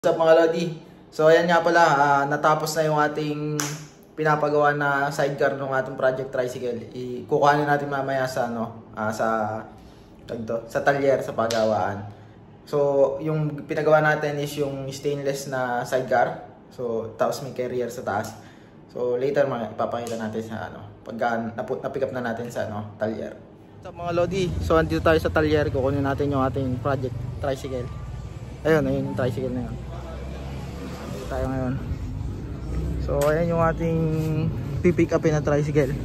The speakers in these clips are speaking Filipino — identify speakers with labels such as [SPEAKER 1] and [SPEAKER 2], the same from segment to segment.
[SPEAKER 1] What's up mga Lodi? So ayan nga pala, natapos na yung ating pinapagawa na sidecar ng ating project tricycle. Kukuhanin natin mamaya sa sa talyer sa pagawaan. So yung pinagawa natin is yung stainless na sidecar. So tapos may carrier sa taas. So later ipapakita natin sa pagka na-pick up na natin sa talyer. What's up mga Lodi? So andito tayo sa talyer, kukunin natin yung ating project tricycle. Ayun yung tricycle na yun. Tayo ngayon. So ayan yung ating pipick upin na tricycle.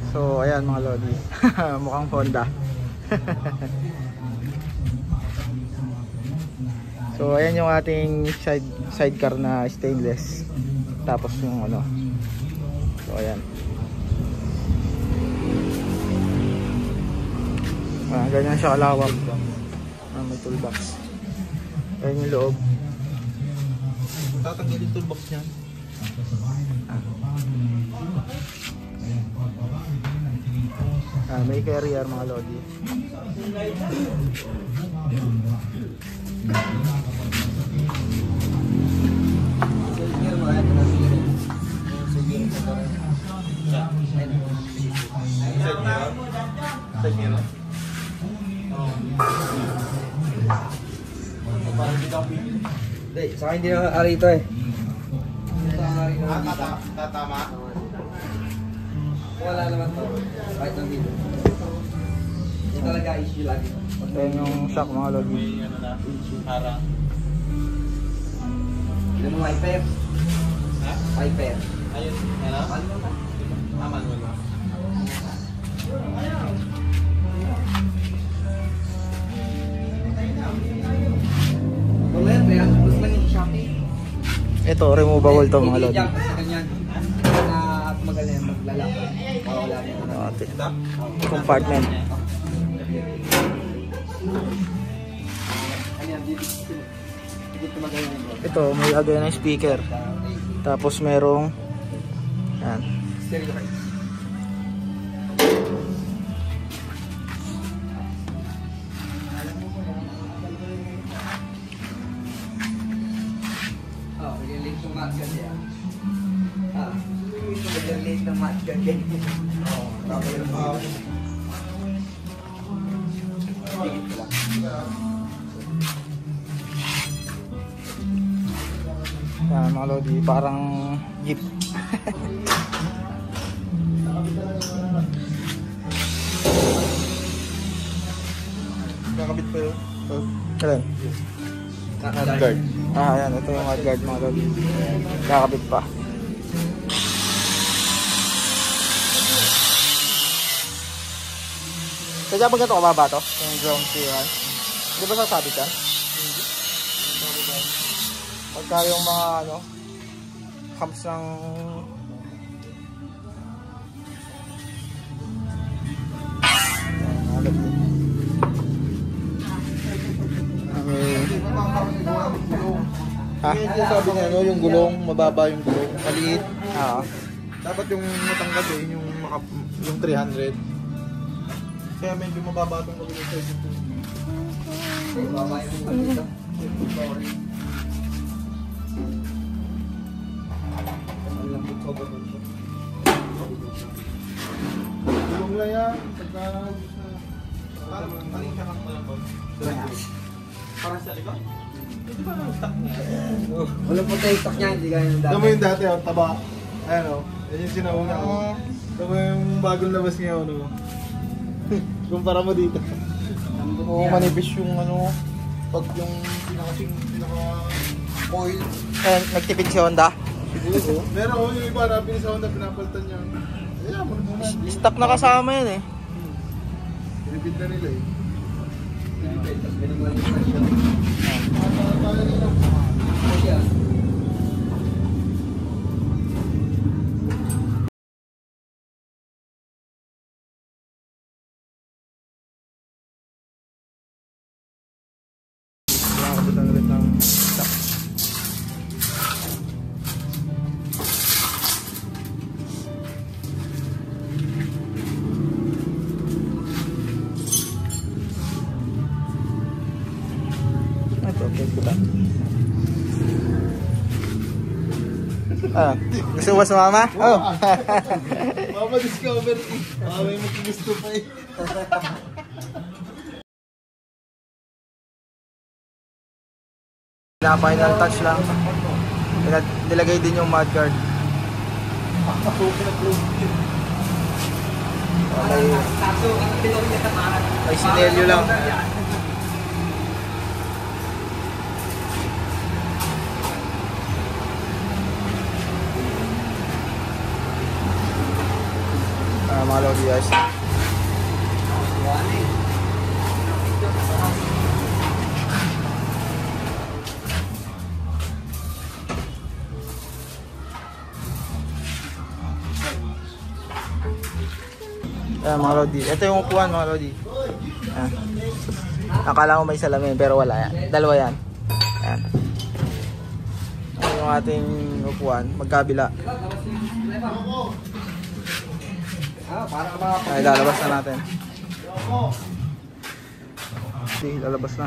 [SPEAKER 1] So ayan mga Lodi. Mukhang Honda. So ayan yung ating sidecar na stainless. Tapos yung So ayan. Ganyan siya kalawak. May toolbox. Ayan yung loob.
[SPEAKER 2] Tatanggal yung toolbox niyan.
[SPEAKER 1] May carrier mga Lodi.
[SPEAKER 3] Saka hindi na arito eh.
[SPEAKER 2] Tatama.
[SPEAKER 3] Wala naman to. Kahit lang dito. Yung talaga issue lagi.
[SPEAKER 1] Ayan yung shock mga Lodi.
[SPEAKER 2] May harang.
[SPEAKER 3] Yung mga wiper.
[SPEAKER 2] Ha?
[SPEAKER 3] Wiper.
[SPEAKER 2] Ayun. Ano? Manual ba?
[SPEAKER 1] Ito, removable to mga Lodi.
[SPEAKER 3] Magaling maglalakad.
[SPEAKER 1] Compartment. Ito, may agay ng speaker. Tapos merong yan.
[SPEAKER 3] Late ng match ka din.
[SPEAKER 1] Yan mga Lodi, parang jeep.
[SPEAKER 2] Kakabit pa yun.
[SPEAKER 1] Kailan?
[SPEAKER 2] Guard.
[SPEAKER 1] Ayan, ito yung guard mga Lodi. Kakabit pa. Kaya ba ganito kababa to? Yung ground clearance? Di ba sasabit yan? Pagka yung mga humps ng
[SPEAKER 2] Ha? Yung sabi niya, yung gulong, mababa yung gulong, maliit. Dapat yung matangkad yung 300. Kaya medyo mababa itong gulong sa ito.
[SPEAKER 3] Mababa yung dito.
[SPEAKER 2] Gulong lang yan. Pagka taling siya kang malambot. Parang sa likod? Hindi ba lang stock niya?
[SPEAKER 3] Walang po TikTok niya, hindi gaya ng dati.
[SPEAKER 2] Tama yung dati, taba. Ayan o. Yan yung sinauna ko. Tama yung bagong labas ngayon o. Kumpara mo dito. Oo, manipis yung pag yung pinaka-coil.
[SPEAKER 1] nagtipid si Honda.
[SPEAKER 2] Siguro. Pero yung iba na sa Honda, pinapalitan niya. Ayan, muna.
[SPEAKER 1] Stock na kasama yun eh.
[SPEAKER 2] Pinipid na nila eh.
[SPEAKER 3] Tapos binaglalit na siya.
[SPEAKER 1] Ah, gusto mo sumama? Oh.
[SPEAKER 2] Mama discover eh. May maggusto pa eh.
[SPEAKER 1] Final touch lang. Nilagay din yung mudguard. May sinelyo lang. Mga lodi guys. Mga lodi. Ito yung upuan mga lodi. Akala ko may salamin pero wala yan. Dalawa yan. Ayan. Ito yung ating upuan. Magkabila. Ay, lalabas na natin. Okay, lalabas na.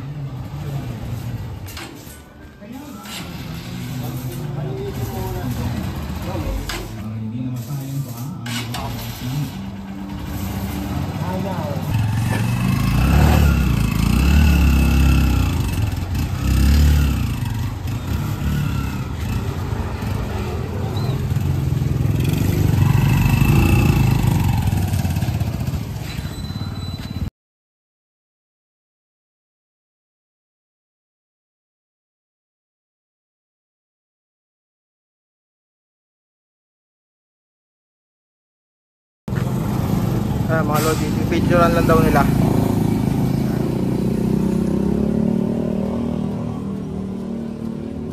[SPEAKER 1] Mga lodi, pipicturean lang daw nila.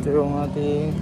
[SPEAKER 1] Ito yung ating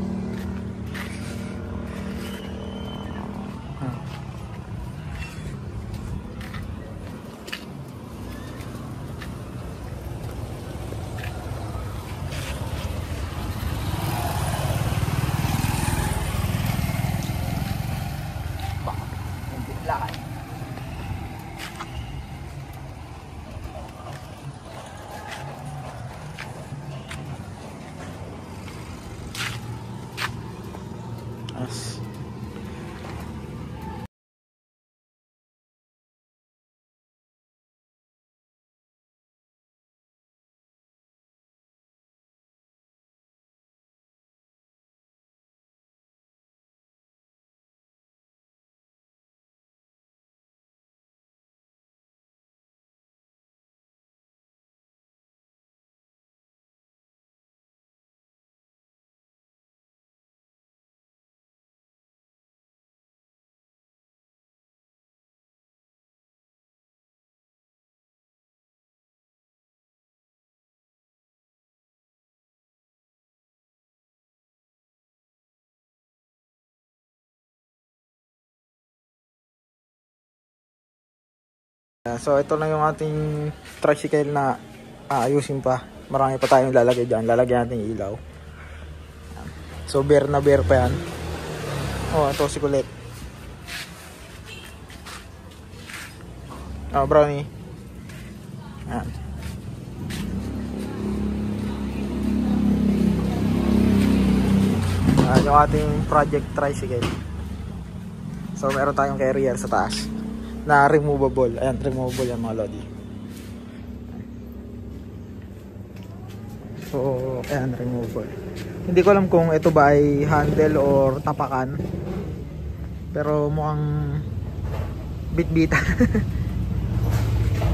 [SPEAKER 1] so ito na yung ating tricycle na aayusin pa. Marami pa tayong lalagay dyan. Lalagyan natin ilaw. So bare na bare pa yan. Oh, ito si Kulit. Oh, Brownie. Yan. Yung ating project tricycle. So meron tayong carrier sa taas na removable. Ayan, removable yan mga lodi. So, ayan, removable. Hindi ko alam kung ito ba ay handle or tapakan. Pero mukhang bit-bitan.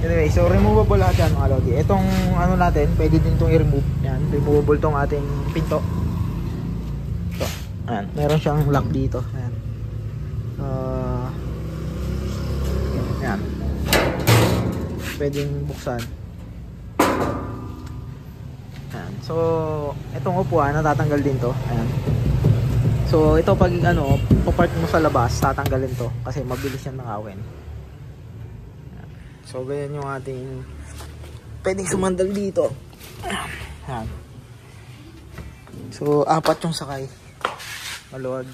[SPEAKER 1] Anyway, so removable lahat yan mga lodi. Itong ano natin, pwede din itong i-remove. Ayan, removable tong ating pinto. So, ayan, meron siyang lock dito. Ayan. Ayan. Pwedeng buksan. Ayan. So, itong upuan natatanggal din to. Ayan. So, ito pag ano, papark mo sa labas, tatanggalin to kasi mabilis yan nakawin. Ayan. So, ganyan yung ating pwedeng sumandal dito. Ayan. So, 4 yung sakay. Maluwag.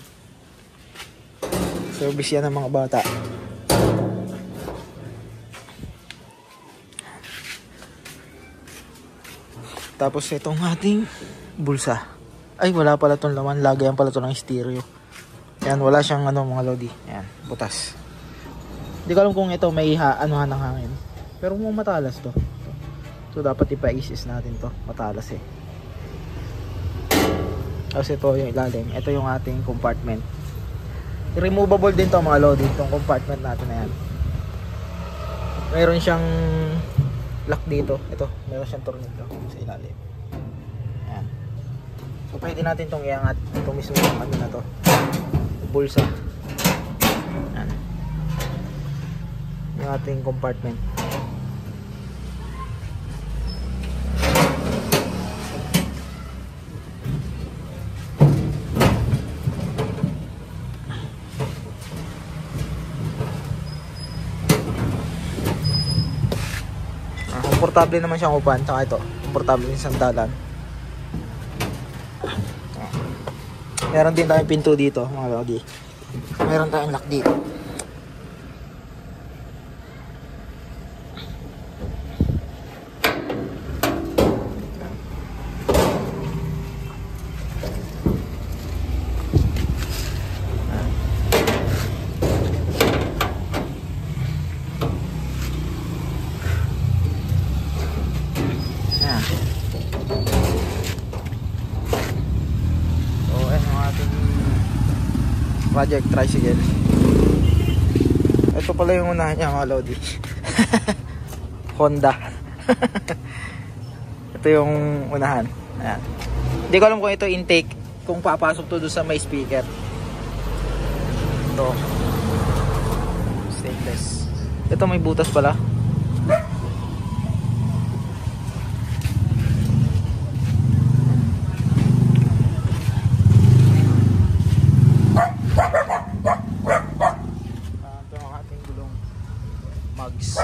[SPEAKER 1] Service yan ng mga bata. Tapos itong ating bulsa. Ay, wala pala itong laman. Lagayan pala ito ng stereo. Yan, wala siyang ano mga lodi. Yan, butas. Hindi ko alam kung ito may anuhan ng hangin. Pero mukhang matalas to. So dapat ipa-isis natin to. Matalas eh. Tapos ito yung ilalim. Ito yung ating compartment. Removable din to mga lodi. Itong compartment natin na yan. Meron siyang lock dito. Ito, meron siyang tornilyo sa ilalim. Ayan. So pwede natin itong iangat. Ito mismo yung ano na to. Bulsa. Ayan. Yung ating compartment. Komportable naman siyang upan, tsaka ito komportable yung sandalan. Meron din tayong pinto dito mga lodi. Meron tayong lock dito. Project tricycle. Ito pala yung unahan niya mga lodi. Honda. Ito yung unahan. Ayan. Hindi ko alam kung ito intake, kung papasok to doon sa may speaker. Ito stainless. Ito may butas pala. Mags.